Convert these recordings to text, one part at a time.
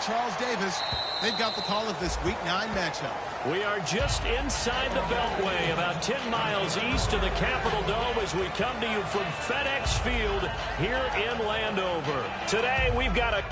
Charles Davis. They've got the call of this Week 9 matchup. We are just inside the Beltway, about 10 miles east of the Capitol Dome as we come to you from FedEx Field here in Landover. Today, we've got a...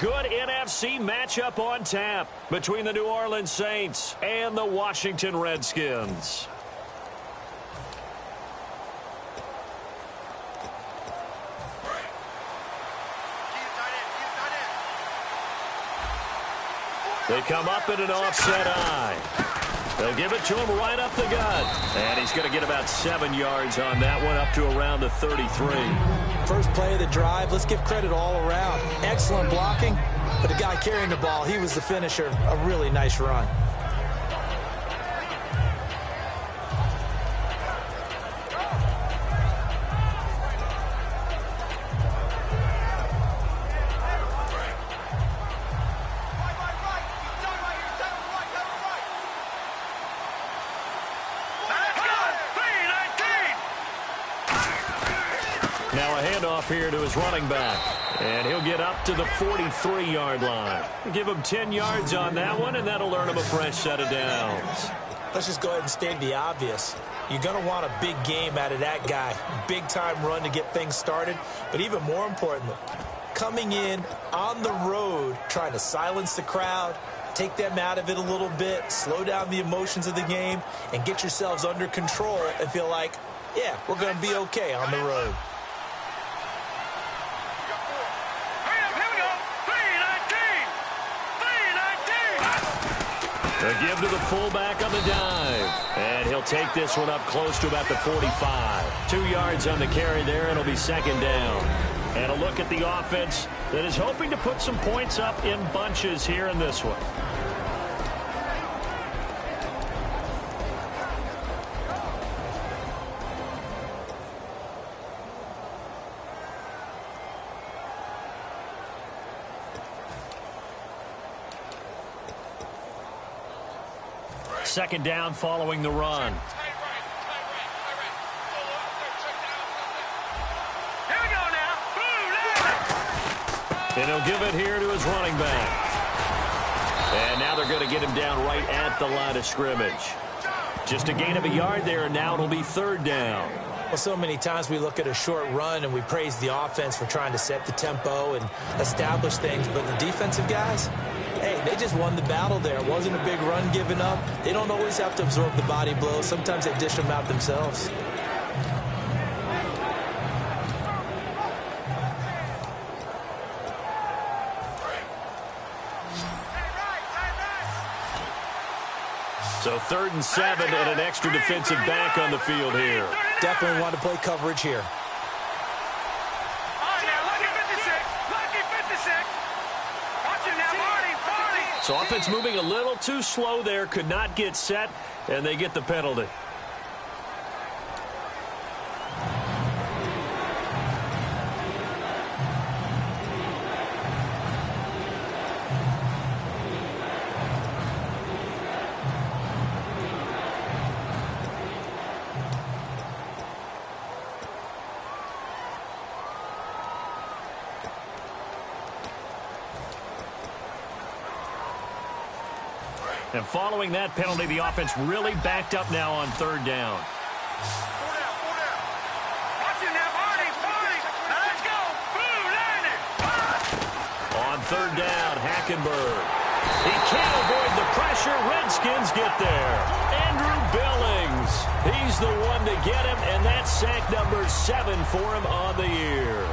Good NFC matchup on tap between the New Orleans Saints and the Washington Redskins. They come up in an offset eye. They'll give it to him right up the gut. And he's going to get about 7 yards on that one, up to around the 33. First play of the drive, let's give credit all around. Excellent blocking, but the guy carrying the ball, he was the finisher. A really nice run. Now a handoff here to his running back. And he'll get up to the 43-yard line. Give him 10 yards on that one, and that'll earn him a fresh set of downs. Let's just go ahead and state the obvious. You're going to want a big game out of that guy. Big-time run to get things started. But even more importantly, coming in on the road, trying to silence the crowd, take them out of it a little bit, slow down the emotions of the game, and get yourselves under control and feel like, yeah, we're going to be okay on the road. A give to the fullback on the dive. And he'll take this one up close to about the 45. 2 yards on the carry there, and it'll be second down. And a look at the offense that is hoping to put some points up in bunches here in this one. second down following the run. And he'll give it here to his running back. And now they're going to get him down right at the line of scrimmage. Just a gain of a yard there, and now it'll be third down. Well, so many times we look at a short run and we praise the offense for trying to set the tempo and establish things. But the defensive guys, hey, they just won the battle there. It wasn't a big run given up. They don't always have to absorb the body blows. Sometimes they dish them out themselves. So 3rd and 7 and an extra defensive back on the field here. Definitely want to play coverage here. So offense moving a little too slow there, could not get set, and they get the penalty. And following that penalty, the offense really backed up now on 3rd down. On 3rd down, Hackenberg. He can't avoid the pressure. Redskins get there. Andrew Billings. He's the one to get him, and that's sack number 7 for him on the year.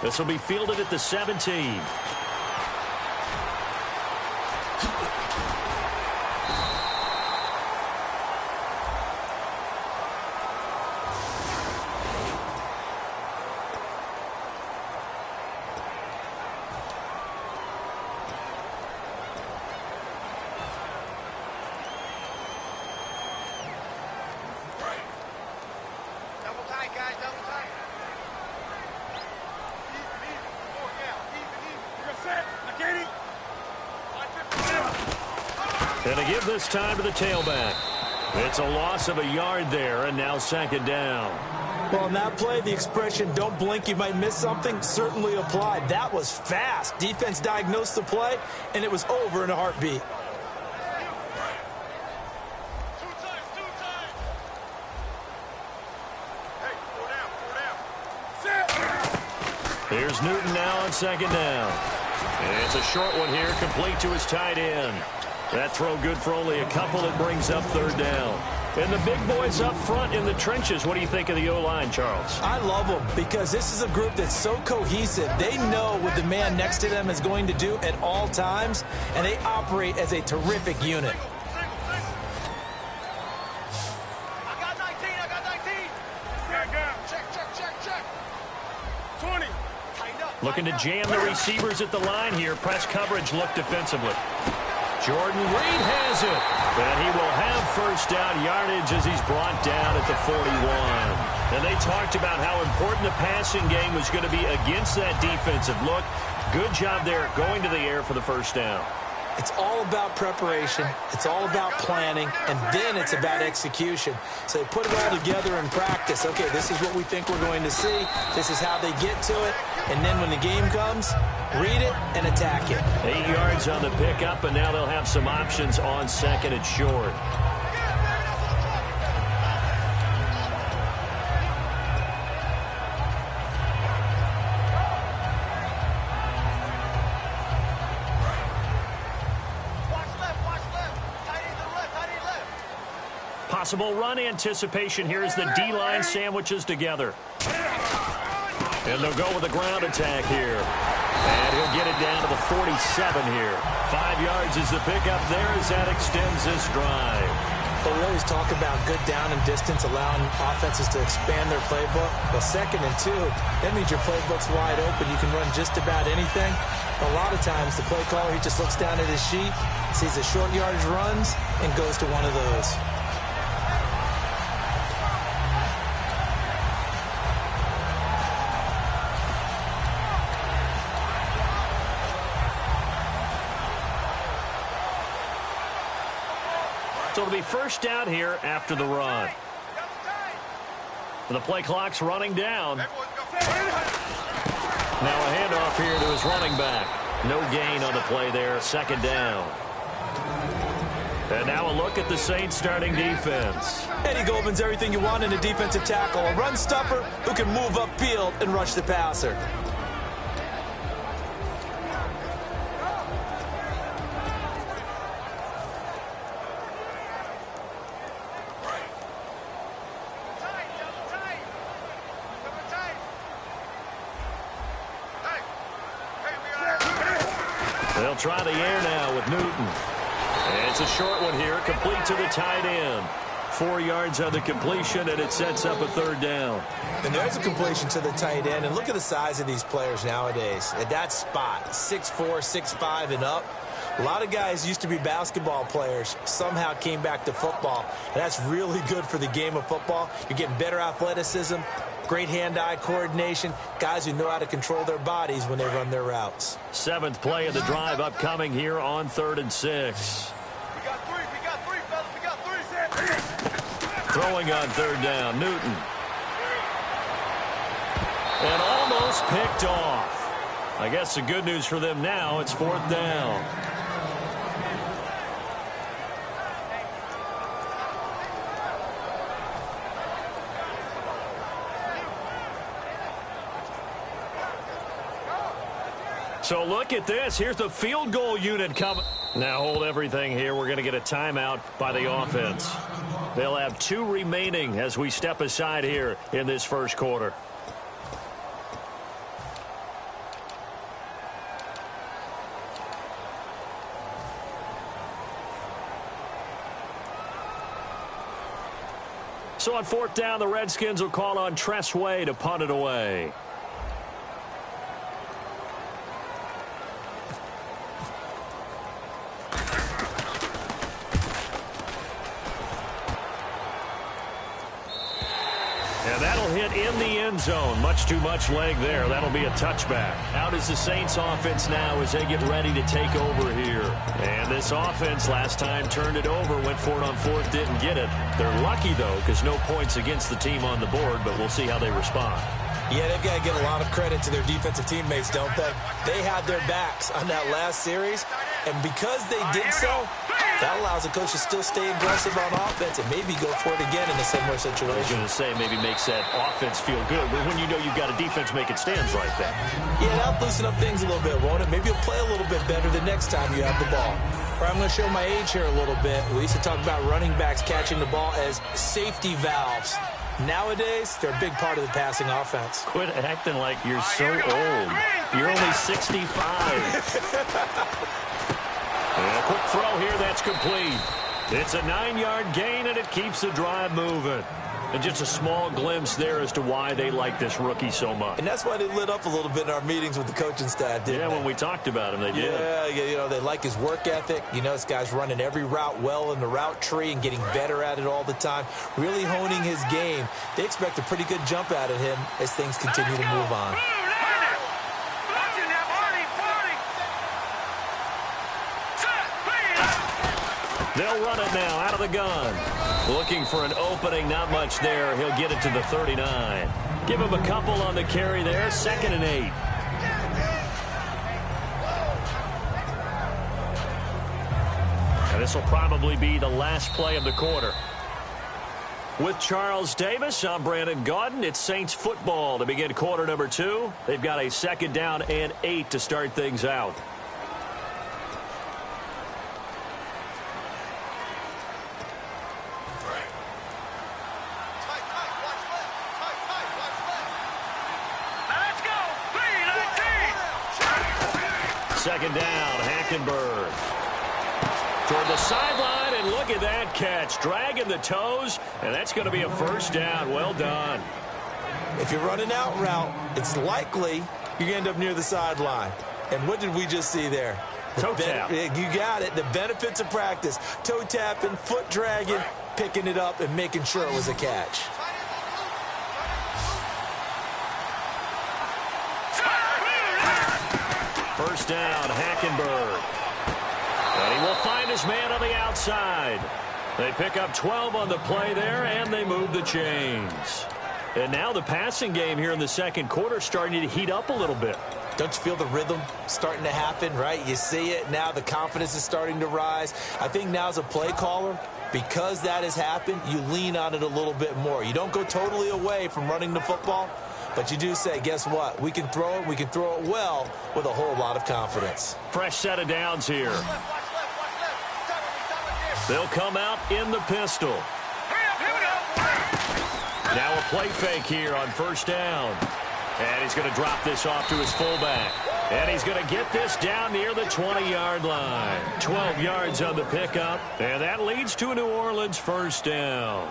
This will be fielded at the 17. And to give this time to the tailback. It's a loss of a yard there, and now 2nd down. Well, on that play, the expression, don't blink, you might miss something, certainly applied. That was fast. Defense diagnosed the play, and it was over in a heartbeat. Here's Newton now on 2nd down. And it's a short one here, complete to his tight end. That throw good for only a couple. It brings up 3rd down. And the big boys up front in the trenches. What do you think of the O-line, Charles? I love them because this is a group that's so cohesive. They know what the man next to them is going to do at all times, and they operate as a terrific unit. I got 19. Check. 20. Looking to jam the receivers at the line here. Press coverage look defensively. Jordan Reed has it. And he will have 1st down yardage as he's brought down at the 41. And they talked about how important the passing game was going to be against that defensive look. Good job there going to the air for the 1st down. It's all about preparation. It's all about planning. And then it's about execution. So they put it all together in practice. Okay, this is what we think we're going to see. This is how they get to it. And then when the game comes, read it and attack it. 8 yards on the pickup, and now they'll have some options on 2nd and short. Possible run anticipation here as the D-line sandwiches together. And they'll go with a ground attack here. And he'll get it down to the 47 here. 5 yards is the pickup there as that extends this drive. But we always talk about good down and distance, allowing offenses to expand their playbook. Well, 2nd and 2, that means your playbook's wide open. You can run just about anything. A lot of times, the play caller, he just looks down at his sheet, sees the short yardage runs, and goes to one of those. So it'll be first down here after the run. The play clock's running down. Now a handoff here to his running back. No gain on the play there, second down. And now a look at the Saints starting defense. Eddie Goldman's everything you want in a defensive tackle. A run stopper who can move upfield and rush the passer. They'll try the air now with Newton. And it's a short one here, complete to the tight end. 4 yards on the completion, and it sets up a third down. And there's a completion to the tight end. And look at the size of these players nowadays. At that spot, 6'4", 6'5", and up. A lot of guys used to be basketball players, somehow came back to football. And that's really good for the game of football. You're getting better athleticism, great hand-eye coordination, guys who know how to control their bodies when they run their routes. 7th play of the drive upcoming here on 3rd and 6. We got three, fellas. We got three. Throwing on 3rd down, Newton. And almost picked off. I guess the good news for them now, it's 4th down. So look at this. Here's the field goal unit coming. Now hold everything here. We're going to get a timeout by the offense. They'll have 2 remaining as we step aside here in this first quarter. So on 4th down, the Redskins will call on Tress Way to punt it away. And that'll hit in the end zone. Much too much leg there. That'll be a touchback. Out is the Saints offense now as they get ready to take over here. And this offense last time turned it over, went for it on 4th, didn't get it. They're lucky, though, because no points against the team on the board, but we'll see how they respond. Yeah, they've got to get a lot of credit to their defensive teammates, don't they? They had their backs on that last series, and because they did so, that allows the coach to still stay aggressive on offense and maybe go for it again in a similar situation. I was going to say maybe makes that offense feel good, but when you know you've got a defense making stands like that. Yeah, that'll loosen up things a little bit, won't it? Maybe you'll play a little bit better the next time you have the ball. Or I'm going to show my age here a little bit. We used to talk about running backs catching the ball as safety valves. Nowadays, they're a big part of the passing offense. Quit acting like you're so old. You're only 65. And a quick throw here, that's complete. It's a 9-yard gain, and it keeps the drive moving. And just a small glimpse there as to why they like this rookie so much. And that's why they lit up a little bit in our meetings with the coaching staff, didn't they? Yeah, when we talked about him, they did. Yeah, you know, they like his work ethic. You know, this guy's running every route well in the route tree and getting better at it all the time, really honing his game. They expect a pretty good jump out of him as things continue to move on. They'll run it now out of the gun. Looking for an opening, not much there. He'll get it to the 39. Give him a couple on the carry there, 2nd and 8. And this will probably be the last play of the quarter. With Charles Davis, I'm Brandon Gaudin. It's Saints football to begin quarter number 2. They've got a 2nd down and 8 to start things out. Second down, Hackenberg. Toward the sideline, and look at that catch. Dragging the toes, and that's going to be a first down. Well done. If you're running out route, it's likely you're going to end up near the sideline. And what did we just see there? Toe tap. You got it. The benefits of practice. Toe tapping, foot dragging, picking it up, and making sure it was a catch. First down, Hackenberg. And he will find his man on the outside. They pick up 12 on the play there, and they move the chains. And now the passing game here in the second quarter starting to heat up a little bit. Don't you feel the rhythm starting to happen, right? You see it now. The confidence is starting to rise. I think now as a play caller, because that has happened, you lean on it a little bit more. You don't go totally away from running the football, but you do say, guess what? We can throw it. We can throw it well with a whole lot of confidence. Fresh set of downs here. They'll come out in the pistol. Now a play fake here on first down. And he's going to drop this off to his fullback. And he's going to get this down near the 20-yard line. 12 yards on the pickup. And that leads to a New Orleans first down.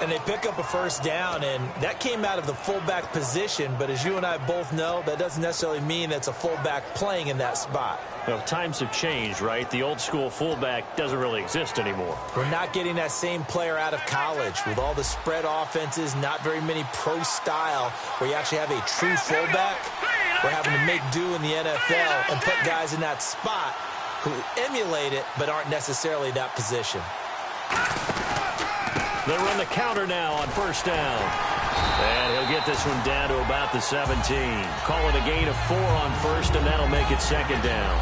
And they pick up a first down, and that came out of the fullback position. But as you and I both know, that doesn't necessarily mean that's a fullback playing in that spot. Well, times have changed, right? The old school fullback doesn't really exist anymore. We're not getting that same player out of college with all the spread offenses, not very many pro style where you actually have a true fullback. We're having to make do in the NFL and put guys in that spot who emulate it but aren't necessarily that position. They run the counter now on first down. And he'll get this one down to about the 17. Call it a gain of 4 on first, and that'll make it second down.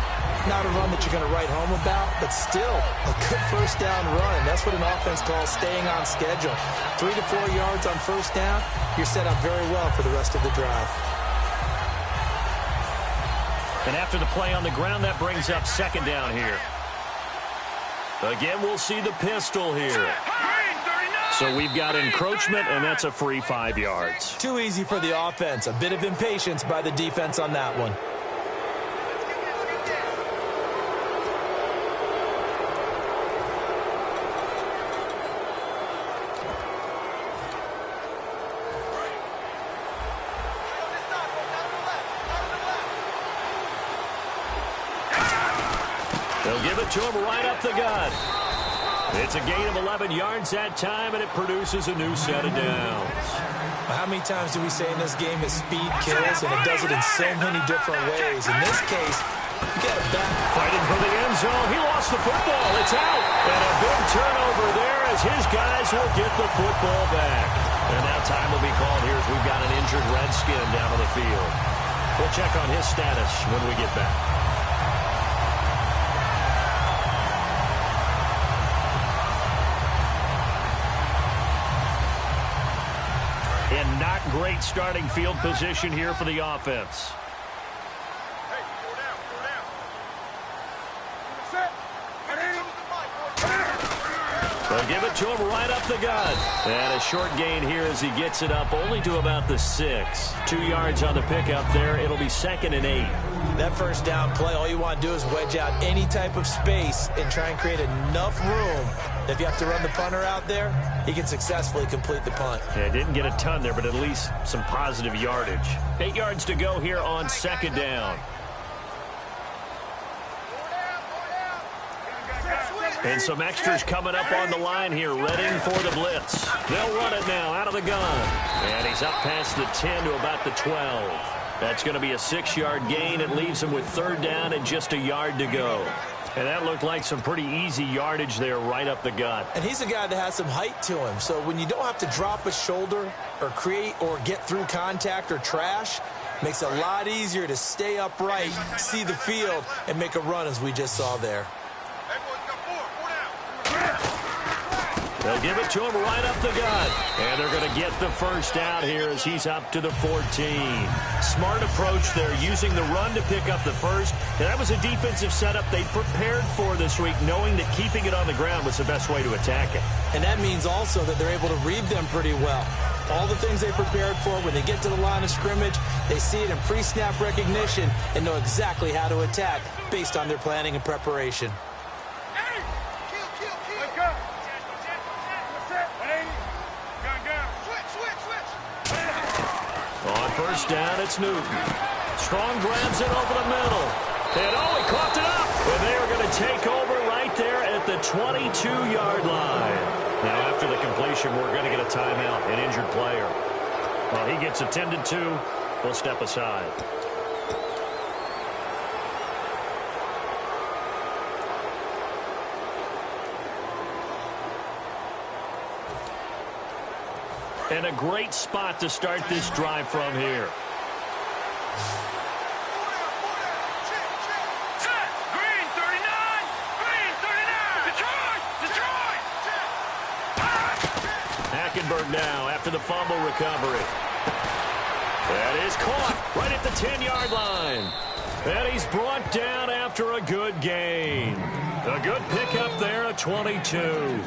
Not a run that you're going to write home about, but still a good first down run. That's what an offense calls staying on schedule. 3 to 4 yards on first down, you're set up very well for the rest of the drive. And after the play on the ground, that brings up second down here. Again, we'll see the pistol here. So we've got encroachment, and that's a free 5 yards. Too easy for the offense. A bit of impatience by the defense on that one. They'll give it to him right up the gut. It's a gain of 11 yards that time, and it produces a new set of downs. How many times do we say in this game that speed kills, and it does it in so many different ways? In this case, you got it back. Fighting for the end zone. He lost the football. It's out. And a big turnover there as his guys will get the football back. And now time will be called here as we've got an injured Redskin down on the field. We'll check on his status when we get back. And not great starting field position here for the offense. They'll give it to him right up the gut. And a short gain here as he gets it up only to about the 6. 2 yards on the pickup there. It'll be second and 8. That first down play, all you want to do is wedge out any type of space and try and create enough room. If you have to run the punter out there, he can successfully complete the punt. Yeah, didn't get a ton there, but at least some positive yardage. 8 yards to go here on second down. And some extras coming up on the line here, ready for the blitz. They'll run it now out of the gun. And he's up past the 10 to about the 12. That's going to be a 6-yard gain. It leaves him with third down and just a yard to go. And that looked like some pretty easy yardage there right up the gut. And he's a guy that has some height to him. So when you don't have to drop a shoulder or create or get through contact or trash, makes it a lot easier to stay upright, see the field, and make a run as we just saw there. They'll give it to him right up the gut. And they're going to get the first down here as he's up to the 14. Smart approach there, using the run to pick up the first. And that was a defensive setup they prepared for this week, knowing that keeping it on the ground was the best way to attack it. And that means also that they're able to read them pretty well. All the things they prepared for, when they get to the line of scrimmage, they see it in pre-snap recognition and know exactly how to attack based on their planning and preparation. On first down, it's Newton. Strong grabs it over the middle. And he coughed it up. And they are going to take over right there at the 22-yard line. Now, after the completion, we're going to get a timeout, an injured player. While he gets attended to, we'll step aside. And a great spot to start this drive from here. Green 39! Green 39! Detroit! Detroit! Hackenberg now after the fumble recovery. That is caught right at the 10-yard line. And he's brought down after a good gain. A good pickup there at 22.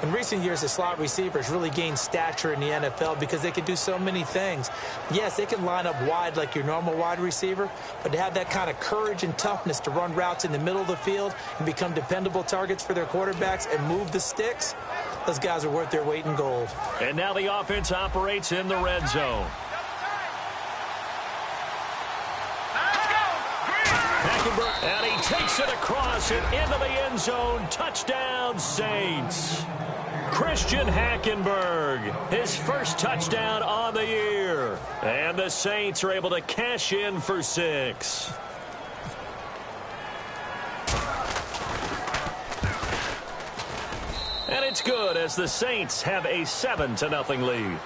In recent years, the slot receivers really gained stature in the NFL because they can do so many things. Yes, they can line up wide like your normal wide receiver, but to have that kind of courage and toughness to run routes in the middle of the field and become dependable targets for their quarterbacks and move the sticks, those guys are worth their weight in gold. And now the offense operates in the red zone. Hackenberg, and he takes it across and into the end zone. Touchdown, Saints. Christian Hackenberg, his first touchdown on the year. And the Saints are able to cash in for 6. And it's good as the Saints have a 7-0 lead.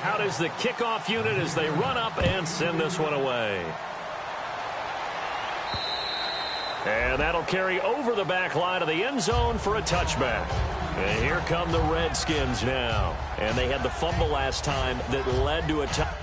Out is the kickoff unit as they run up and send this one away. And that'll carry over the back line of the end zone for a touchback. And here come the Redskins now. And they had the fumble last time that led to a touchdown.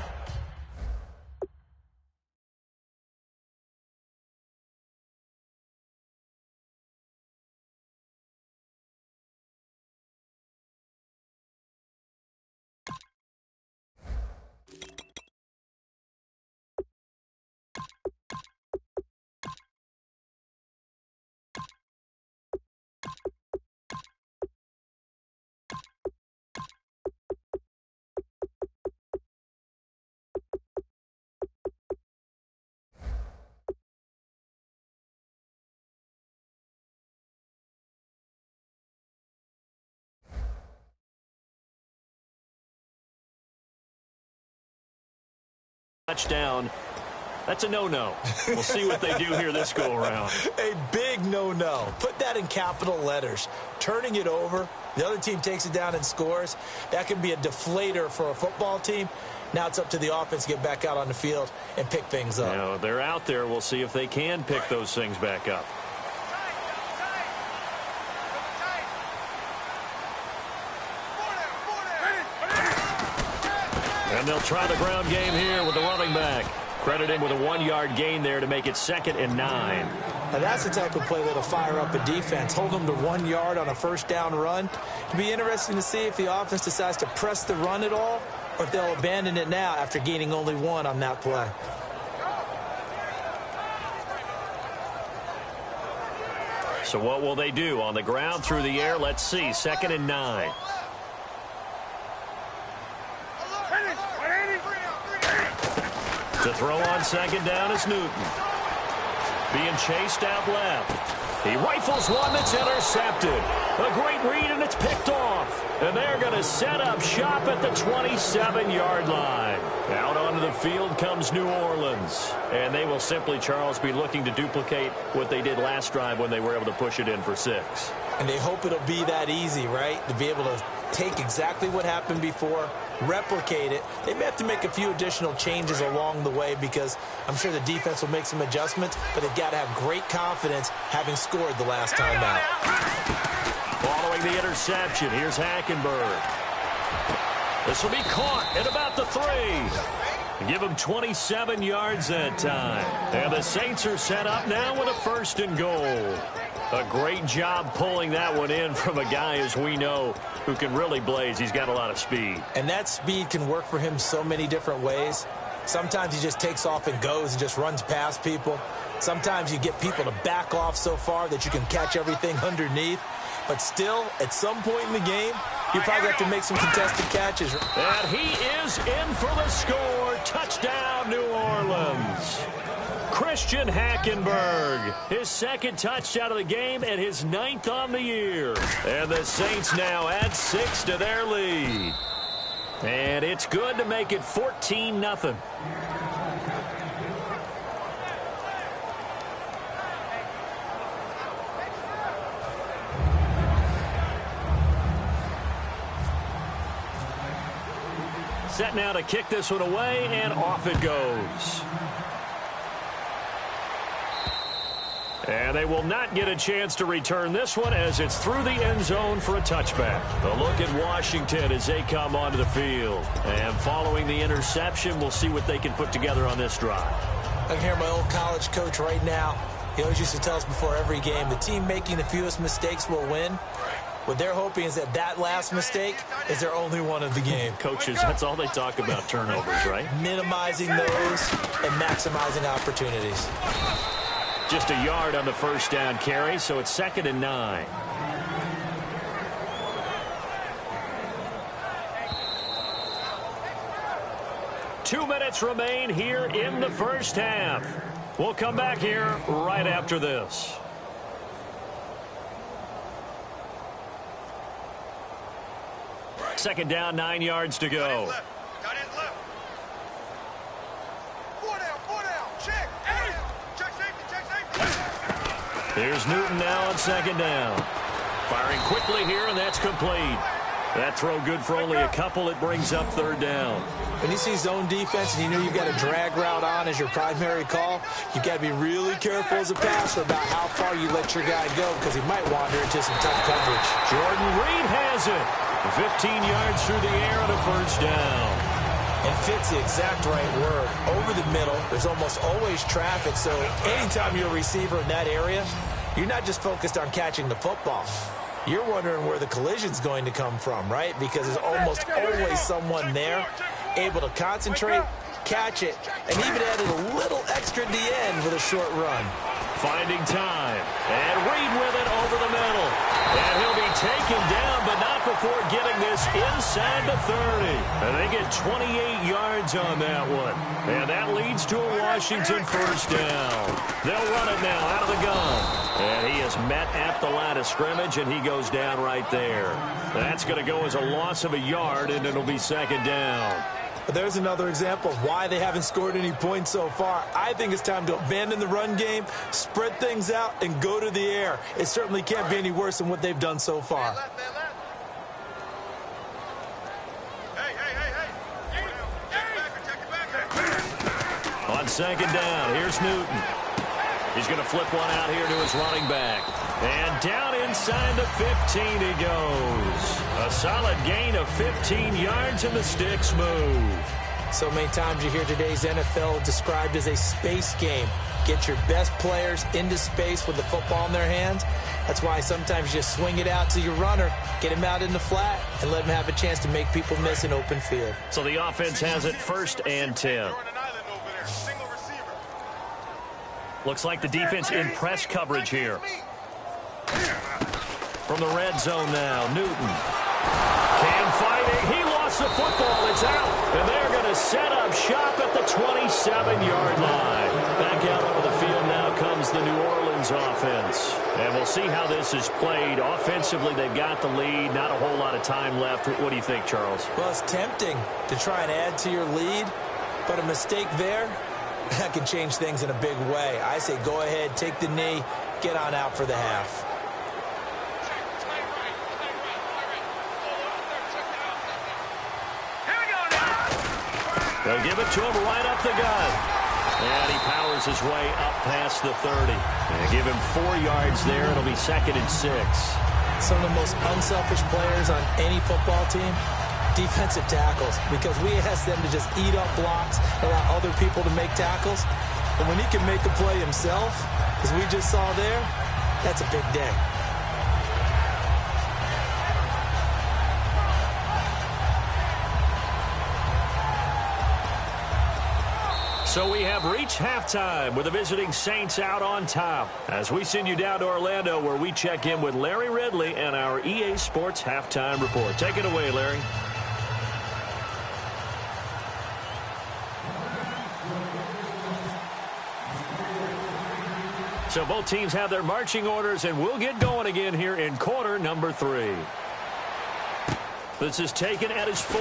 Touchdown. That's a no-no. We'll see what they do here this go-around. A big no-no. Put that in capital letters. Turning it over, the other team takes it down and scores. That can be a deflator for a football team. Now it's up to the offense to get back out on the field and pick things up. You know, they're out there. We'll see if they can pick those things back up. And they'll try the ground game here with the running back. Credit him with a 1-yard gain there to make it 2nd and 9. Now that's the type of play that'll fire up a defense. Hold them to 1 yard on a first down run. It'll be interesting to see if the offense decides to press the run at all or if they'll abandon it now after gaining only 1 on that play. So what will they do? On the ground, through the air, let's see. 2nd and 9. To throw on 2nd down is Newton. Being chased out left. He rifles one that's intercepted. A great read, and it's picked off. And they're going to set up shop at the 27-yard line. Out onto the field comes New Orleans. And they will simply, Charles, be looking to duplicate what they did last drive when they were able to push it in for 6. And they hope it'll be that easy, right? To be able to take exactly what happened before, replicate it. They may have to make a few additional changes along the way because I'm sure the defense will make some adjustments, but they've got to have great confidence having scored the last time out. Following the interception, here's Hackenberg. This will be caught at about the 3. Give him 27 yards that time. And the Saints are set up now with a 1st and goal. A great job pulling that one in from a guy, as we know, who can really blaze. He's got a lot of speed. And that speed can work for him so many different ways. Sometimes he just takes off and goes and just runs past people. Sometimes you get people to back off so far that you can catch everything underneath. But still, at some point in the game, you probably have to make some contested catches. And he is in for the score. Touchdown, New Orleans. Christian Hackenberg. His second touchdown of the game and his 9th on the year. And the Saints now add 6 to their lead. And it's good to make it 14-0. Set now to kick this one away, and off it goes. And they will not get a chance to return this one as it's through the end zone for a touchback. A look at Washington as they come onto the field. And following the interception, we'll see what they can put together on this drive. I can hear my old college coach right now. He always used to tell us before every game, the team making the fewest mistakes will win. What they're hoping is that that last mistake is their only one of the game. Coaches, that's all they talk about, turnovers, right? Minimizing those and maximizing opportunities. Just a yard on the first down carry, so it's 2nd and 9. Two minutes remain here in the first half. We'll come back here right after this. Second down, 9 yards to go. Got his left. 4 down. Check. Check safety. Here's Newton now on second down. Firing quickly here, and that's complete. That throw good for only a couple. It brings up 3rd down. When you see zone defense and you know you've got a drag route on as your primary call, you've got to be really careful as a passer about how far you let your guy go because he might wander into some tough coverage. Jordan Reed has it. 15 yards through the air on a first down. And fits the exact right word. Over the middle, there's almost always traffic, so anytime you're a receiver in that area, you're not just focused on catching the football. You're wondering where the collision's going to come from, right? Because there's almost always someone there able to concentrate, catch it, and even added a little extra at the end with a short run. Finding time. And Reed with it over the middle. And he'll be taken down, but not before getting this inside the 30. And they get 28 yards on that one. And that leads to a Washington first down. They'll run it now out of the gun. And he is met at the line of scrimmage, and he goes down right there. That's going to go as a loss of a yard, and it'll be 2nd down. But there's another example of why they haven't scored any points so far. I think it's time to abandon the run game, spread things out, and go to the air. It certainly can't be any worse than what they've done so far. On 2nd down, here's Newton. He's going to flip one out here to his running back. And down inside the 15 he goes. A solid gain of 15 yards, and the sticks move. So many times you hear today's NFL described as a space game. Get your best players into space with the football in their hands. That's why sometimes you just swing it out to your runner, get him out in the flat, and let him have a chance to make people miss an open field. So the offense has it 1st and 10. Looks like the defense in press coverage here. From the red zone now, Newton. Cam fighting. He lost the football. It's out. And they're going to set up shop at the 27-yard line. Back out onto the field now comes the New Orleans offense. And we'll see how this is played. Offensively, they've got the lead. Not a whole lot of time left. What do you think, Charles? Well, it's tempting to try and add to your lead, but a mistake there, that can change things in a big way. I say go ahead, take the knee, get on out for the half. They'll give it to him right up the gut. And he powers his way up past the 30. And give him 4 yards there. It'll be 2nd and 6. Some of the most unselfish players on any football team, defensive tackles, because we ask them to just eat up blocks and allow other people to make tackles. But when he can make a play himself, as we just saw there, that's a big day. So we have reached halftime with the visiting Saints out on top. As we send you down to Orlando, where we check in with Larry Ridley and our EA Sports Halftime Report. Take it away, Larry. So both teams have their marching orders, and we'll get going again here in quarter number 3. This is taken at his 4.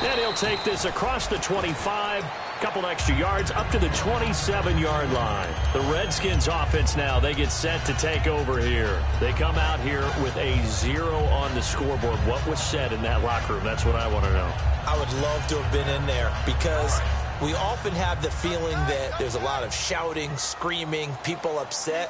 And he'll take this across the 25, couple extra yards up to the 27-yard line. The Redskins offense now, they get set to take over here. They come out here with a 0 on the scoreboard. What was said in that locker room? That's what I want to know. I would love to have been in there because we often have the feeling that there's a lot of shouting, screaming, people upset.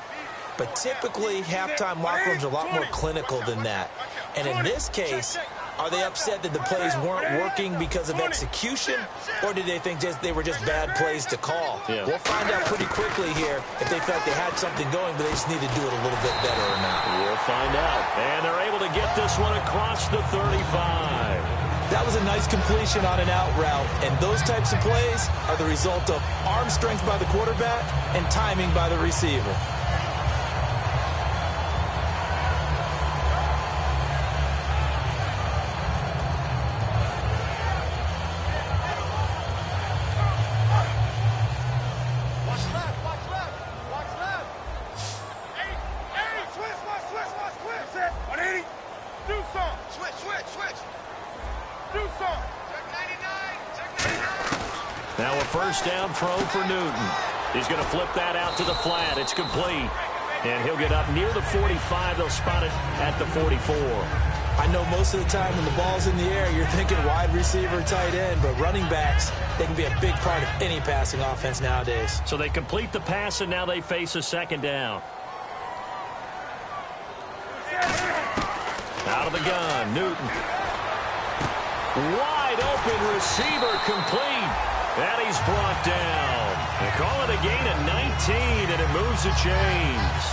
But typically, halftime locker rooms are a lot more clinical than that. And in this case, are they upset that the plays weren't working because of execution, or did they think they were just bad plays to call? Yeah. We'll find out pretty quickly here if they felt they had something going, but they just need to do it a little bit better or not. We'll find out. And they're able to get this one across the 35. That was a nice completion on an out route, and those types of plays are the result of arm strength by the quarterback and timing by the receiver. Now a first down throw for Newton. He's going to flip that out to the flat. It's complete. And he'll get up near the 45. They'll spot it at the 44. I know most of the time when the ball's in the air, you're thinking wide receiver, tight end, but running backs, they can be a big part of any passing offense nowadays. So they complete the pass, and now they face a second down. Out of the gun, Newton. Wide open receiver complete. And he's brought down. They call it a gain of 19, and it moves the chains.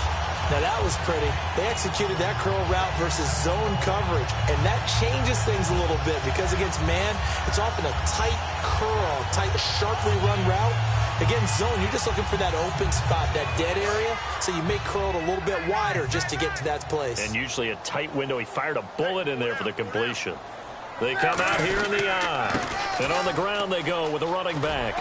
Now that was pretty. They executed that curl route versus zone coverage, and that changes things a little bit because against man, it's often a tight curl, tight, sharply run route. Against zone, you're just looking for that open spot, that dead area, so you may curl it a little bit wider just to get to that place. And usually a tight window. He fired a bullet in there for the completion. They come out here in the eye. And on the ground they go with a running back.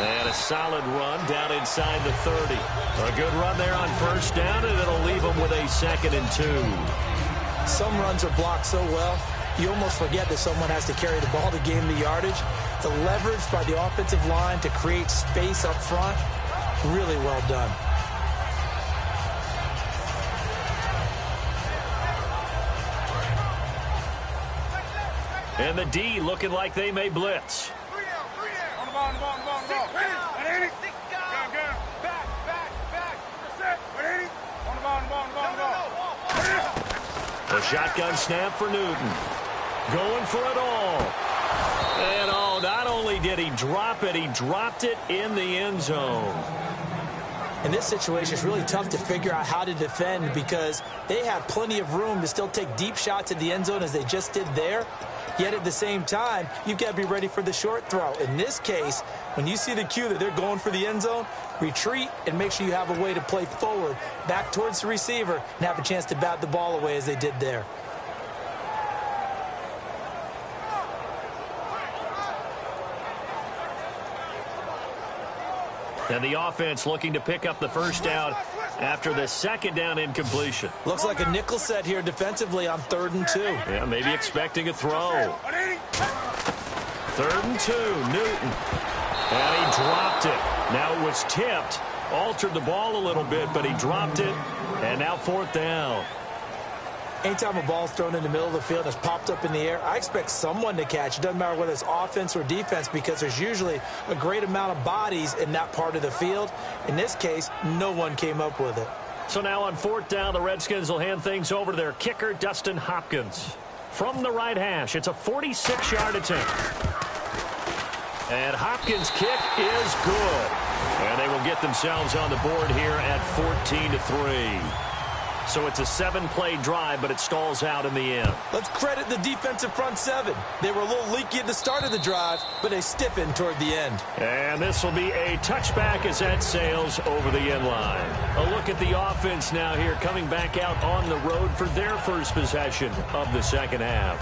And a solid run down inside the 30. A good run there on first down, and it'll leave them with a 2nd and 2. Some runs are blocked so well, you almost forget that someone has to carry the ball to gain the yardage. The leverage by the offensive line to create space up front, really well done. And the D looking like they may blitz. On the ball, on the ball, on the ball, on the ball. Ready? Back. Ready? On the ball, on the ball, on the ball, on the ball. A shotgun snap for Newton. Going for it all. And not only did he drop it, he dropped it in the end zone. In this situation, it's really tough to figure out how to defend because they have plenty of room to still take deep shots at the end zone as they just did there. Yet at the same time, you've got to be ready for the short throw. In this case, when you see the cue that they're going for the end zone, retreat and make sure you have a way to play forward, back towards the receiver, and have a chance to bat the ball away as they did there. And the offense looking to pick up the first down after the second down incompletion. Looks like a nickel set here defensively on 3rd and 2. Yeah, maybe expecting a throw. 3rd and 2, Newton. And he dropped it. Now it was tipped, altered the ball a little bit, but he dropped it. And now 4th down. Anytime a ball's thrown in the middle of the field and it's popped up in the air, I expect someone to catch. It doesn't matter whether it's offense or defense because there's usually a great amount of bodies in that part of the field. In this case, no one came up with it. So now on 4th down, the Redskins will hand things over to their kicker, Dustin Hopkins. From the right hash, it's a 46-yard attempt. And Hopkins' kick is good. And they will get themselves on the board here at 14-3. So it's a 7-play drive, but it stalls out in the end. Let's credit the defensive front 7. They were a little leaky at the start of the drive, but they stiffened toward the end. And this will be a touchback as that sails over the end line. A look at the offense now here, coming back out on the road for their first possession of the second half.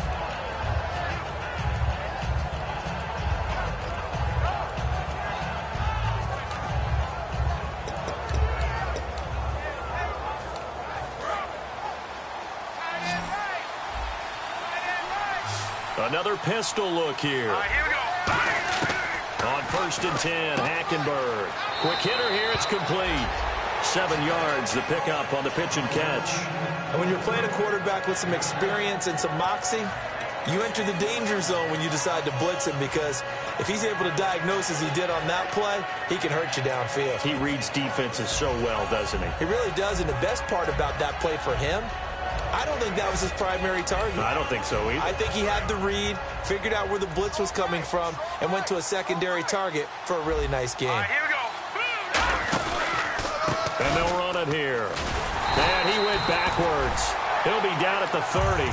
Another pistol look here. Here we go. On 1st and 10, Hackenberg. Quick hitter here, it's complete. 7 yards, the pickup on the pitch and catch. And when you're playing a quarterback with some experience and some moxie, you enter the danger zone when you decide to blitz him, because if he's able to diagnose as he did on that play, he can hurt you downfield. He reads defenses so well, doesn't he? He really does, and the best part about that play for him, I don't think that was his primary target. I don't think so either. I think he had the read, figured out where the blitz was coming from, and went to a secondary target for a really nice game. Here we go. And they'll run it here. And he went backwards. He'll be down at the 30.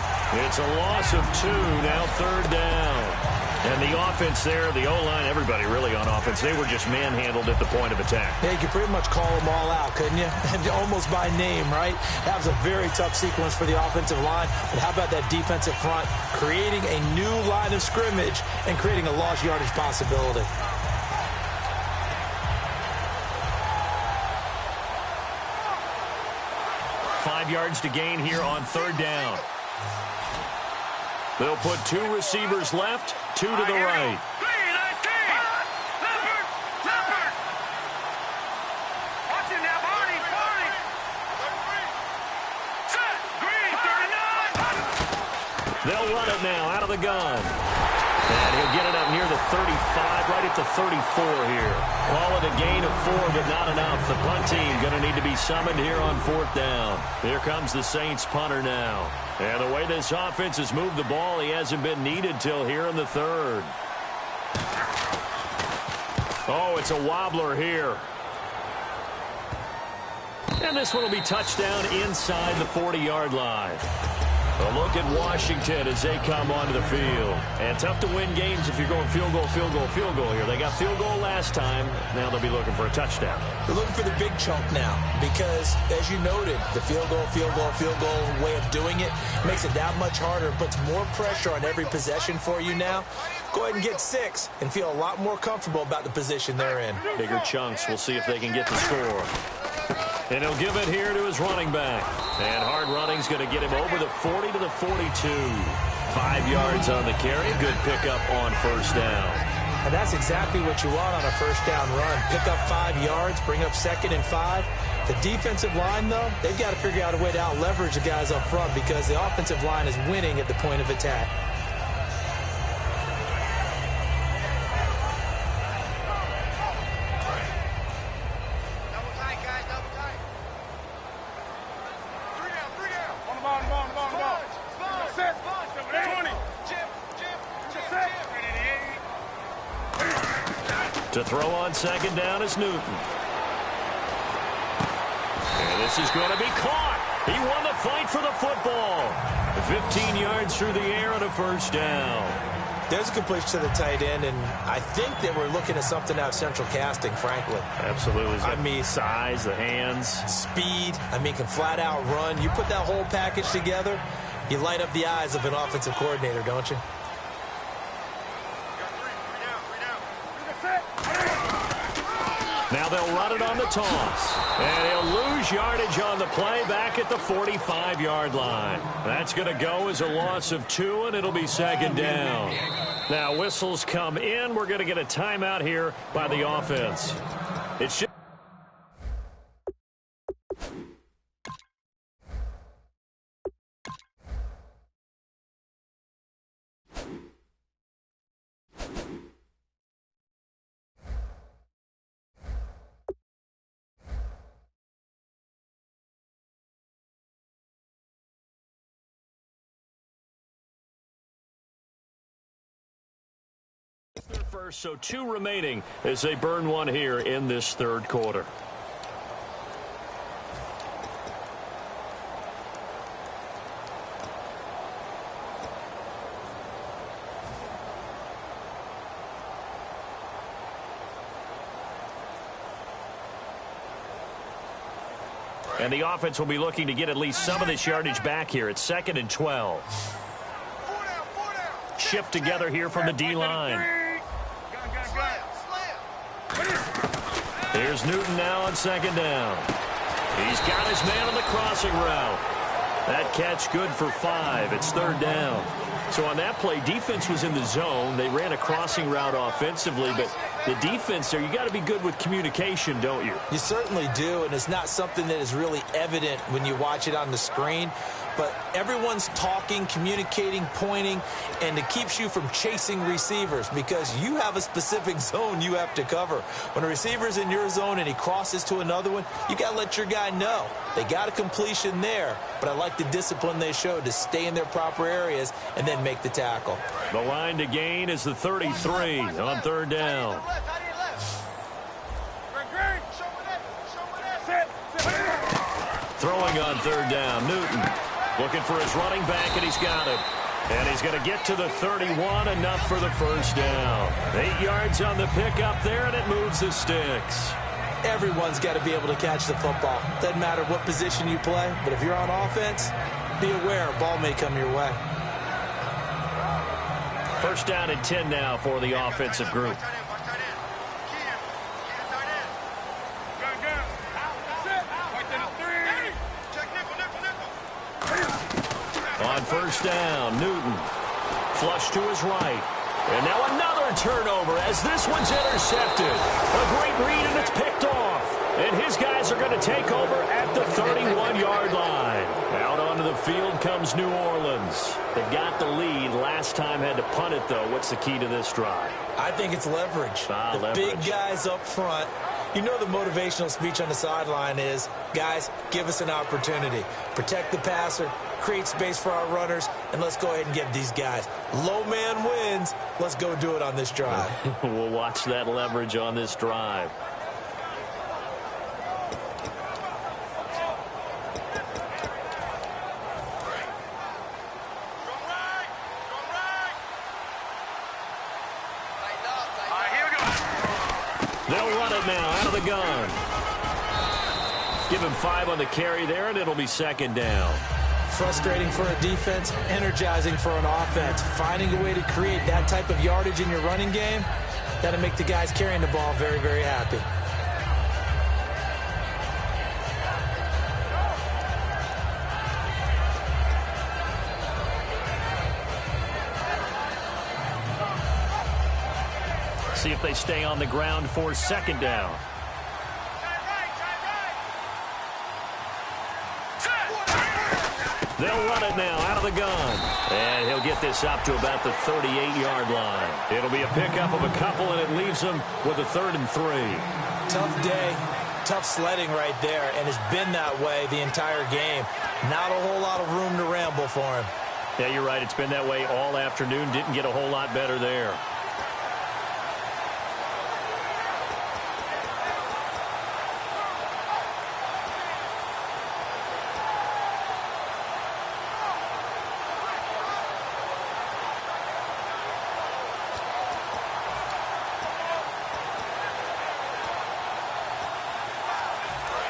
It's a loss of 2, now 3rd down. And the offense there, the O-line, everybody really on offense, they were just manhandled at the point of attack. Yeah, you could pretty much call them all out, couldn't you? And almost by name, right? That was a very tough sequence for the offensive line. But how about that defensive front creating a new line of scrimmage and creating a lost yardage possibility? Five yards to gain here on 3rd down. They'll put 2 receivers left, 2 to the right. Leopard. Watch it now, Barney. Set. Green, 39. They'll run it now out of the gun. And he'll get it up near the 35, right at the 34 here. Call it a gain of 4, but not enough. The punt team going to need to be summoned here on 4th down. Here comes the Saints punter now. And the way this offense has moved the ball, he hasn't been needed till here in the 3rd. Oh, it's a wobbler here. And this one will be touchdown inside the 40-yard line. A look at Washington as they come onto the field. And tough to win games if you're going field goal here. They got field goal last time. Now they'll be looking for a touchdown. They're looking for the big chunk now because, as you noted, the field goal way of doing it makes it that much harder and puts more pressure on every possession for you now. Go ahead and get 6 and feel a lot more comfortable about the position they're in. Bigger chunks. We'll see if they can get the score. And he'll give it here to his running back. And hard running's going to get him over the 40 to the 42. 5 yards on the carry. Good pickup on 1st down. And that's exactly what you want on a 1st down run. Pick up 5 yards, bring up 2nd and 5. The defensive line, though, they've got to figure out a way to out-leverage the guys up front because the offensive line is winning at the point of attack. To throw on 2nd down is Newton. And this is going to be caught. He won the fight for the football. 15 yards through the air and a 1st down. There's a completion to the tight end, and I think that we're looking at something out of central casting, frankly. Absolutely. I mean, size, the hands. Speed. I mean, can flat out run. You put that whole package together, you light up the eyes of an offensive coordinator, don't you? Now they'll run it on the toss. And he'll lose yardage on the play back at the 45-yard line. That's going to go as a loss of 2, and it'll be 2nd down. Now whistles come in. We're going to get a timeout here by the offense. It's just first, so 2 remaining as they burn one here in this 3rd quarter. And the offense will be looking to get at least some of this yardage back here. It's 2nd and 12. Shift together here from the D-line. Here's Newton now on 2nd down. He's got his man on the crossing route. That catch good for 5. It's 3rd down. So on that play, defense was in the zone. They ran a crossing route offensively, but the defense there, you got to be good with communication, don't you? You certainly do, and it's not something that is really evident when you watch it on the screen. But everyone's talking, communicating, pointing, and it keeps you from chasing receivers because you have a specific zone you have to cover. When a receiver's in your zone and he crosses to another one, you got to let your guy know. They got a completion there, but I like the discipline they showed to stay in their proper areas and then make the tackle. The line to gain is the 33 on 3rd down. Throwing on 3rd down, Newton. Looking for his running back, and he's got him. And he's going to get to the 31, enough for the 1st down. 8 yards on the pickup there, and it moves the sticks. Everyone's got to be able to catch the football. Doesn't matter what position you play, but if you're on offense, be aware a ball may come your way. 1st down and 10 now for the offensive group. On 1st down, Newton. Flush to his right. And now another turnover as this one's intercepted. A great read, and it's picked off. And his guys are going to take over at the 31-yard line. Out onto the field comes New Orleans. They got the lead. Last time had to punt it, though. What's the key to this drive? I think it's leverage. The big guys up front. You know the motivational speech on the sideline is, guys, give us an opportunity. Protect the passer, create space for our runners, and let's go ahead and give these guys. Low man wins. Let's go do it on this drive. We'll watch that leverage on this drive. They'll run it now out of the gun. Give him 5 on the carry there, and it'll be 2nd down. Frustrating for a defense, energizing for an offense. Finding a way to create that type of yardage in your running game, that'll make the guys carrying the ball very, very happy. See if they stay on the ground for 2nd down. They'll run it now out of the gun. And he'll get this up to about the 38-yard line. It'll be a pickup of a couple, and it leaves them with a 3rd and 3. Tough day, tough sledding right there, and it's been that way the entire game. Not a whole lot of room to ramble for him. Yeah, you're right. It's been that way all afternoon. Didn't get a whole lot better there.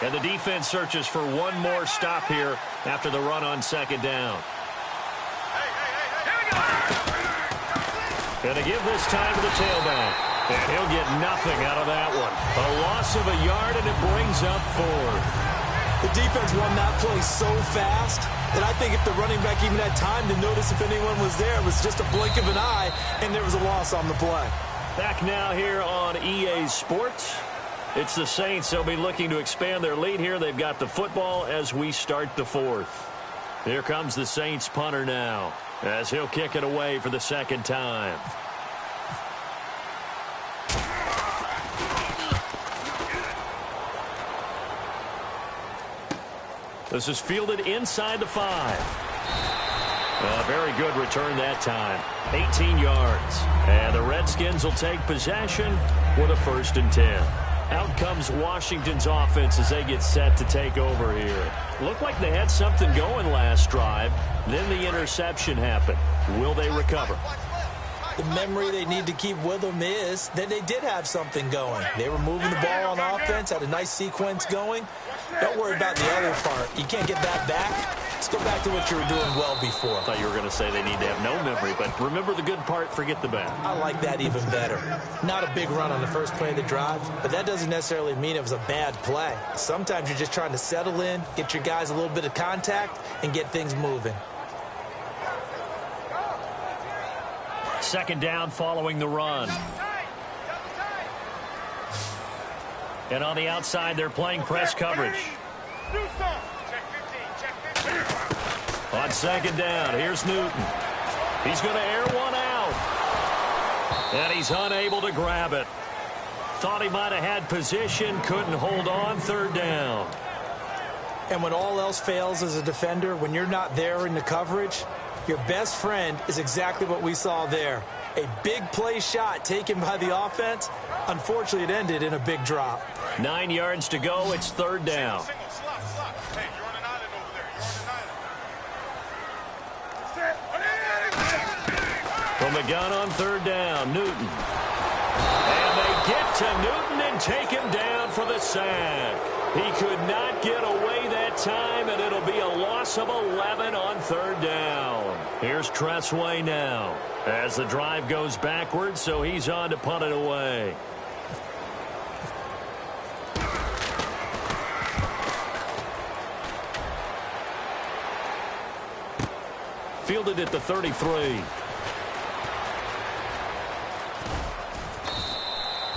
And the defense searches for one more stop here after the run on 2nd down. Going to give this time to the tailback. And he'll get nothing out of that one. A loss of a yard, and it brings up 4th. The defense won that play so fast that I think if the running back even had time to notice if anyone was there, it was just a blink of an eye, and there was a loss on the play. Back now here on EA Sports. It's the Saints. They'll be looking to expand their lead here. They've got the football as we start the 4th. Here comes the Saints punter now as he'll kick it away for the 2nd time. This is fielded inside the 5. A very good return that time. 18 yards. And the Redskins will take possession with a 1st and 10. Out comes Washington's offense as they get set to take over here. Looked like they had something going last drive. Then the interception happened. Will they recover? The memory they need to keep with them is that they did have something going. They were moving the ball on offense, had a nice sequence going. Don't worry about the other part. You can't get that back. Let's go back to what you were doing well before. I thought you were going to say they need to have no memory, but remember the good part, forget the bad. I like that even better. Not a big run on the first play of the drive, but that doesn't necessarily mean it was a bad play. Sometimes you're just trying to settle in, get your guys a little bit of contact, and get things moving. Second down following the run. And on the outside, they're playing press coverage. On second down, here's Newton. He's going to air one out. And he's unable to grab it. Thought he might have had position, couldn't hold on, third down. And when all else fails as a defender, when you're not there in the coverage, your best friend is exactly what we saw there. A big play shot taken by the offense. Unfortunately, it ended in a big drop. 9 yards to go. It's third down. From the gun on third down, Newton. And they get to Newton and take him down for the sack. He could not get away that time, and it'll be a loss of 11 on third down. Here's Tressway now as the drive goes backwards, so he's on to punt it away. Fielded at the 33.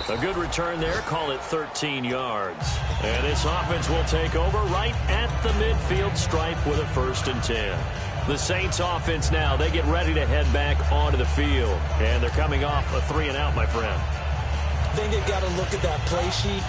A good return there. Call it 13 yards. And this offense will take over right at the midfield stripe with a 1st and 10. The Saints offense now, they get ready to head back onto the field. And they're coming off a 3-and-out, my friend. I think they've got to look at that play sheet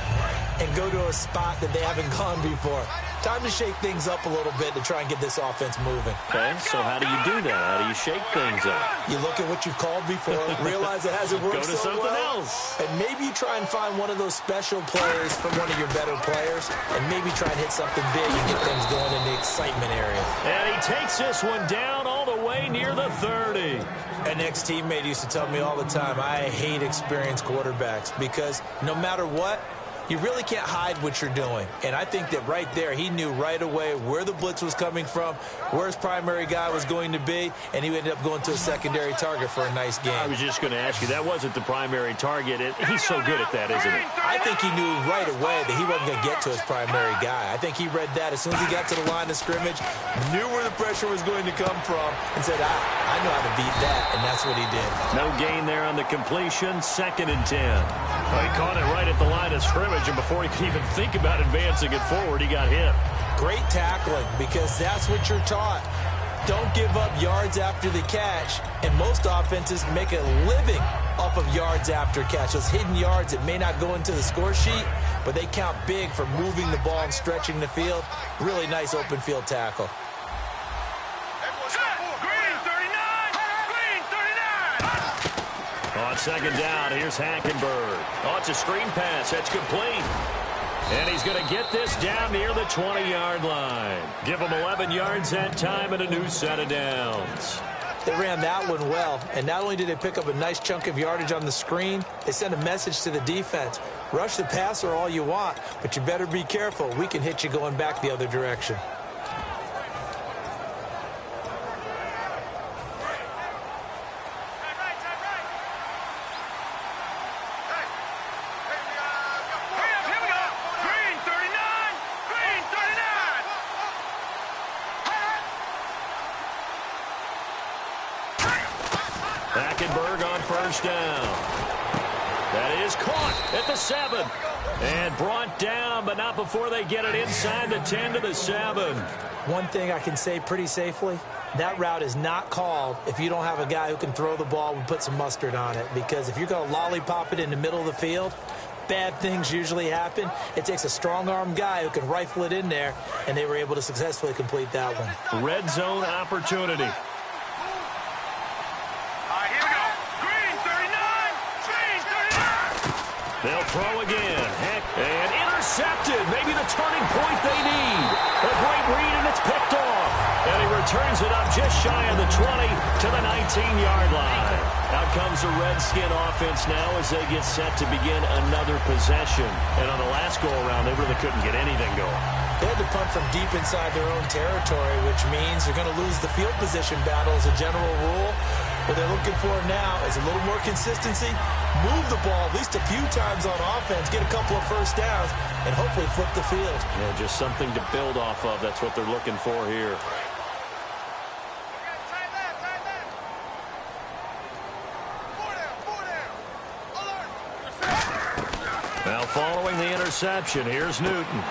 and go to a spot that they haven't gone before. Time to shake things up a little bit to try and get this offense moving. Okay, so how do you do that? How do you shake things up? You look at what you've called before, realize it hasn't worked Go to so something well, else. and maybe you try and find one of those special plays from one of your better players, and maybe try and hit something big and get things going in the excitement area. And he takes this one down all the way near the 30. An ex-teammate used to tell me all the time, I hate experienced quarterbacks because no matter what, you really can't hide what you're doing. And I think that right there, he knew right away where the blitz was coming from, where his primary guy was going to be, and he ended up going to a secondary target for a nice game. I was just going to ask you, that wasn't the primary target. He's so good at that, isn't he? I think he knew right away that he wasn't going to get to his primary guy. I think he read that as soon as he got to the line of scrimmage, knew where the pressure was going to come from, and said, I know how to beat that, and that's what he did. No gain there on the completion, 2nd and 10. Well, he caught it right at the line of scrimmage, and before he could even think about advancing it forward, he got hit. Great tackling, because that's what you're taught. Don't give up yards after the catch, and most offenses make a living off of yards after catch. Those hidden yards that may not go into the score sheet, but they count big for moving the ball and stretching the field. Really nice open field tackle. On second down, here's Hackenberg. Oh, it's a screen pass. That's complete. And he's going to get this down near the 20-yard line. Give him 11 yards that time and a new set of downs. They ran that one well, and not only did they pick up a nice chunk of yardage on the screen, they sent a message to the defense. Rush the passer all you want, but you better be careful. We can hit you going back the other direction. Hackenberg on first down. That is caught at the 7. And brought down, but not before they get it inside the 10 to the 7. One thing I can say pretty safely, that route is not called if you don't have a guy who can throw the ball and put some mustard on it. Because if you're going to lollipop it in the middle of the field, bad things usually happen. It takes a strong-arm guy who can rifle it in there, and they were able to successfully complete that one. Red zone opportunity. They'll throw again. And intercepted. Maybe the turning point they need. A great read, and it's picked off. And he returns it up just shy of the 20 to the 19-yard line. Now comes the Redskin offense now as they get set to begin another possession. And on the last go-around, they really couldn't get anything going. They had to punt from deep inside their own territory, which means they're going to lose the field position battle as a general rule. What they're looking for now is a little more consistency, move the ball at least a few times on offense, get a couple of first downs, and hopefully flip the field. Yeah, just something to build off of. That's what they're looking for here. Now following the interception, here's Newton.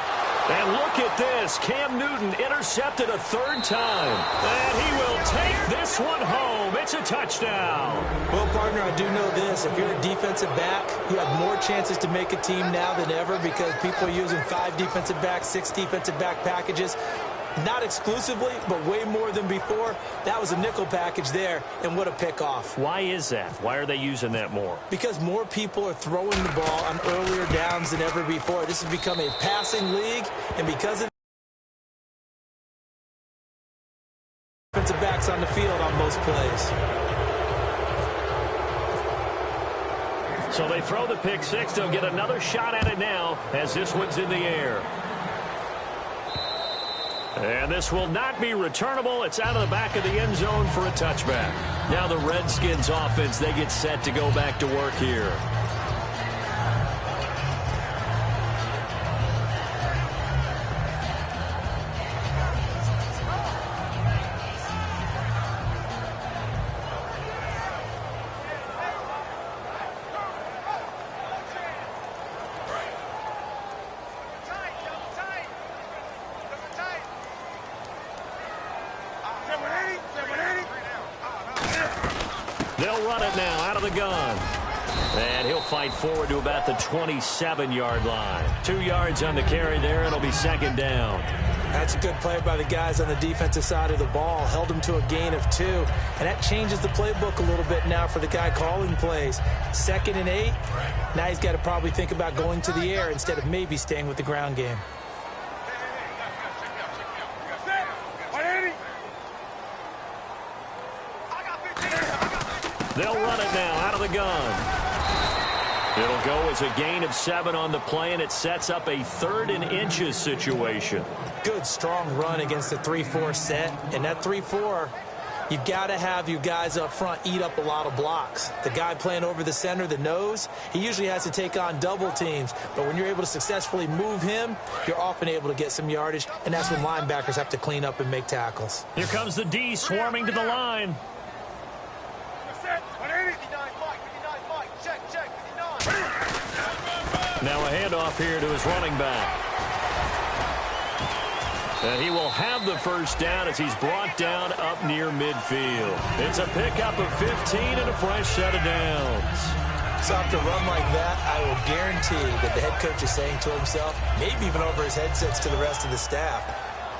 And look at this. Cam Newton intercepted a third time. And he will take this one home. It's a touchdown. Well, partner, I do know this. If you're a defensive back, you have more chances to make a team now than ever because people are using 5 defensive backs, 6 defensive back packages. Not exclusively, but way more than before. That was a nickel package there, and what a pickoff. Why is that? Why are they using that more? Because more people are throwing the ball on earlier downs than ever before. This has become a passing league, and because of defensive backs on the field on most plays. So they throw the pick six. They'll get another shot at it now as this one's in the air. And this will not be returnable. It's out of the back of the end zone for a touchback. Now the Redskins offense, they get set to go back to work here. They'll run it now out of the gun. And he'll fight forward to about the 27-yard line. 2 yards on the carry there, and it'll be second down. That's a good play by the guys on the defensive side of the ball. Held them to a gain of 2. And that changes the playbook a little bit now for the guy calling plays. 2nd and 8. Now he's got to probably think about going to the air instead of maybe staying with the ground game. They'll run it now out of the gun. It'll go as a gain of 7 on the play, and it sets up a 3rd and inches situation. Good, strong run against the 3-4 set. And that 3-4, you've got to have your guys up front eat up a lot of blocks. The guy playing over the center, the nose, he usually has to take on double teams. But when you're able to successfully move him, you're often able to get some yardage, and that's when linebackers have to clean up and make tackles. Here comes the D swarming to the line. Now a handoff here to his running back. And he will have the first down as he's brought down up near midfield. It's a pickup of 15 and a fresh set of downs. So after a run like that, I will guarantee that the head coach is saying to himself, maybe even over his headsets to the rest of the staff,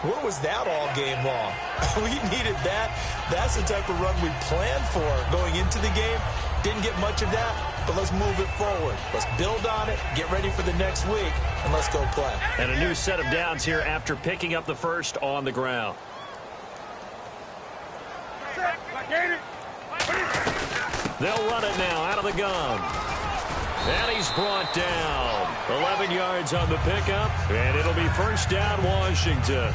where was that all game long? We needed that. That's the type of run we planned for going into the game. Didn't get much of that, but let's move it forward. Let's build on it, get ready for the next week, and let's go play. And a new set of downs here after picking up the first on the ground. They'll run it now out of the gun. And he's brought down. 11 yards on the pickup, and it'll be first down Washington.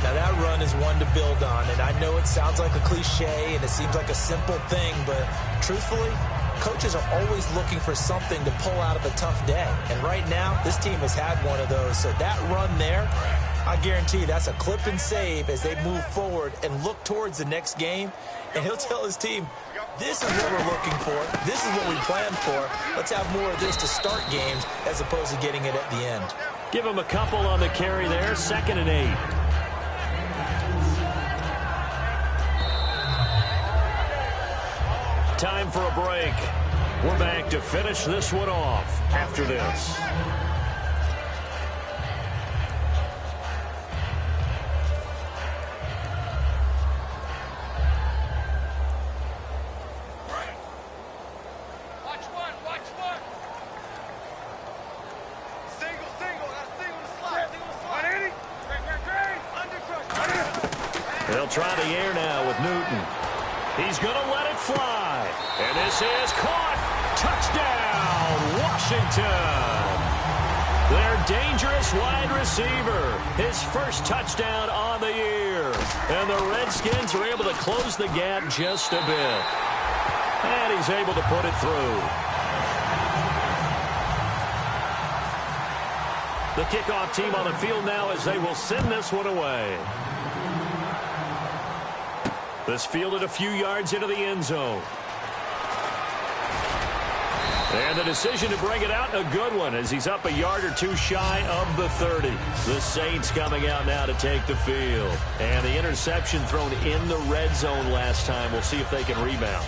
Now that run is one to build on, and I know it sounds like a cliche and it seems like a simple thing, but truthfully, coaches are always looking for something to pull out of a tough day. And right now, this team has had one of those. So that run there, I guarantee you that's a clip and save as they move forward and look towards the next game. And he'll tell his team, this is what we're looking for. This is what we planned for. Let's have more of this to start games as opposed to getting it at the end. Give him a couple on the carry there, 2nd and 8. Time for a break. We're back to finish this one off after this. They'll try the air now with Newton. He's going to let it fly. And this is caught. Touchdown, Washington. Their dangerous wide receiver. His first touchdown on the year. And the Redskins are able to close the gap just a bit. And he's able to put it through. The kickoff team on the field now as they will send this one away. This fielded a few yards into the end zone. And the decision to bring it out, a good one, as he's up a yard or two shy of the 30. The Saints coming out now to take the field. And the interception thrown in the red zone last time. We'll see if they can rebound.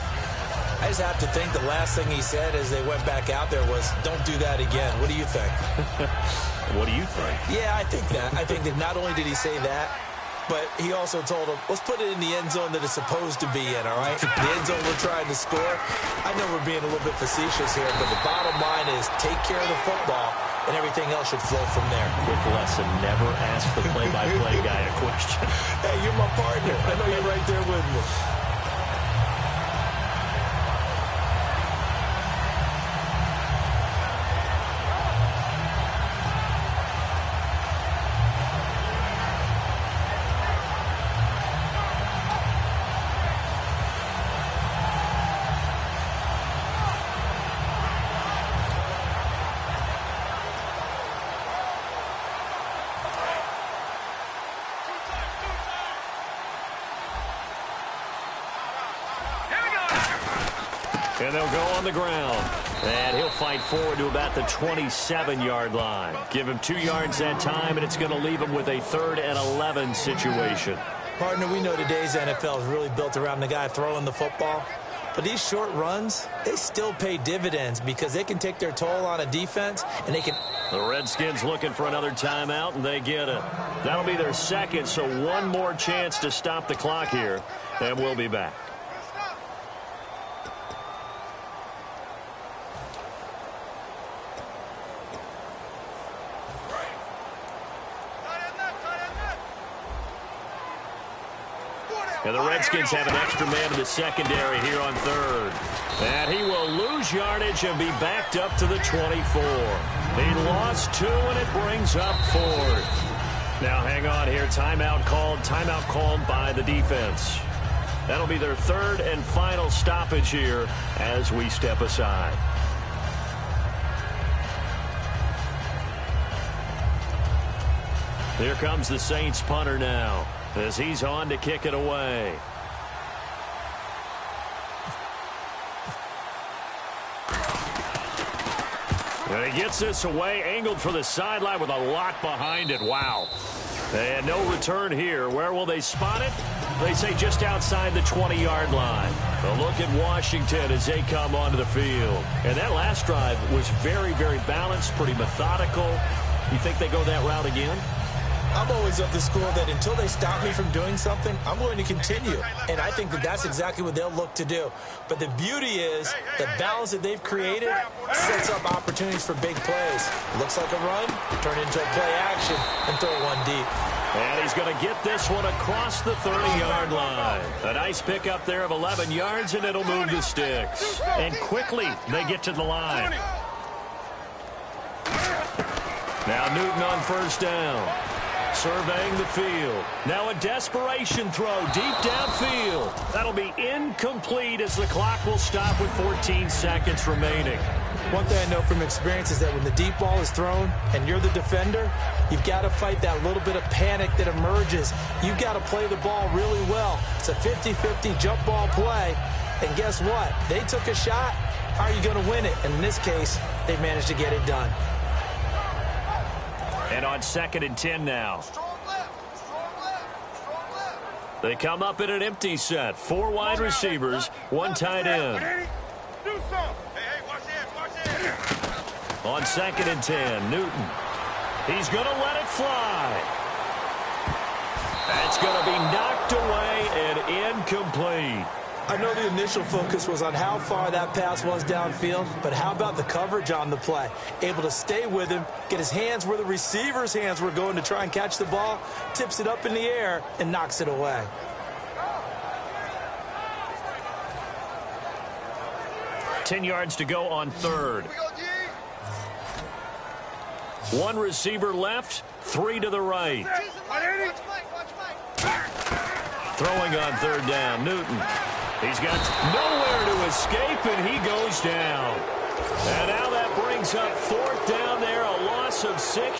I just have to think the last thing he said as they went back out there was, don't do that again. What do you think? What do you think? Yeah, I think that. I think that not only did he say that, but he also told him, let's put it in the end zone that it's supposed to be in, all right? The end zone we're trying to score. I know we're being a little bit facetious here, but the bottom line is take care of the football, and everything else should flow from there. Quick lesson, never ask the play-by-play guy a question. Hey, you're my partner. I know you're right there with me. And they'll go on the ground. And he'll fight forward to about the 27-yard line. Give him 2 yards that time, and it's going to leave him with a 3rd and 11 situation. Partner, we know today's NFL is really built around the guy throwing the football. But these short runs, they still pay dividends because they can take their toll on a defense, and they can... The Redskins looking for another timeout, and they get it. That'll be their second, so one more chance to stop the clock here, and we'll be back. And the Redskins have an extra man in the secondary here on 3rd. And he will lose yardage and be backed up to the 24. He lost 2, and it brings up 4th. Now hang on here. Timeout called by the defense. That'll be their 3rd and final stoppage here as we step aside. Here comes the Saints punter now, as he's on to kick it away. And he gets this away, angled for the sideline with a lot behind it. Wow. And no return here. Where will they spot it? They say just outside the 20-yard line. A look at Washington as they come onto the field. And that last drive was very, very balanced, pretty methodical. You think they go that route again? I'm always of the school that until they stop me from doing something, I'm going to continue. And I think that that's exactly what they'll look to do. But the beauty is the balance that they've created sets up opportunities for big plays. Looks like a run, turn into a play action, and throw one deep. And he's going to get this one across the 30-yard line. A nice pickup there of 11 yards, and it'll move the sticks. And quickly, they get to the line. Now Newton on first down. Surveying the field. Now a desperation throw deep downfield. That'll be incomplete as the clock will stop with 14 seconds remaining. One thing I know from experience is that when the deep ball is thrown and you're the defender, you've got to fight that little bit of panic that emerges. You've got to play the ball really well. It's a 50-50 jump ball play. And guess what? They took a shot. How are you going to win it? And in this case, they managed to get it done. And on 2nd and 10 now. They come up in an empty set. 4 wide receivers, 1 tight end. On 2nd and 10, Newton. He's going to let it fly. That's going to be knocked away and incomplete. I know the initial focus was on how far that pass was downfield, but how about the coverage on the play? Able to stay with him, get his hands where the receiver's hands were going to try and catch the ball, tips it up in the air, and knocks it away. 10 yards to go on third. One receiver left, 3 to the right. Throwing on third down, Newton. He's got nowhere to escape, and he goes down. And now that brings up fourth down there, a loss of 6.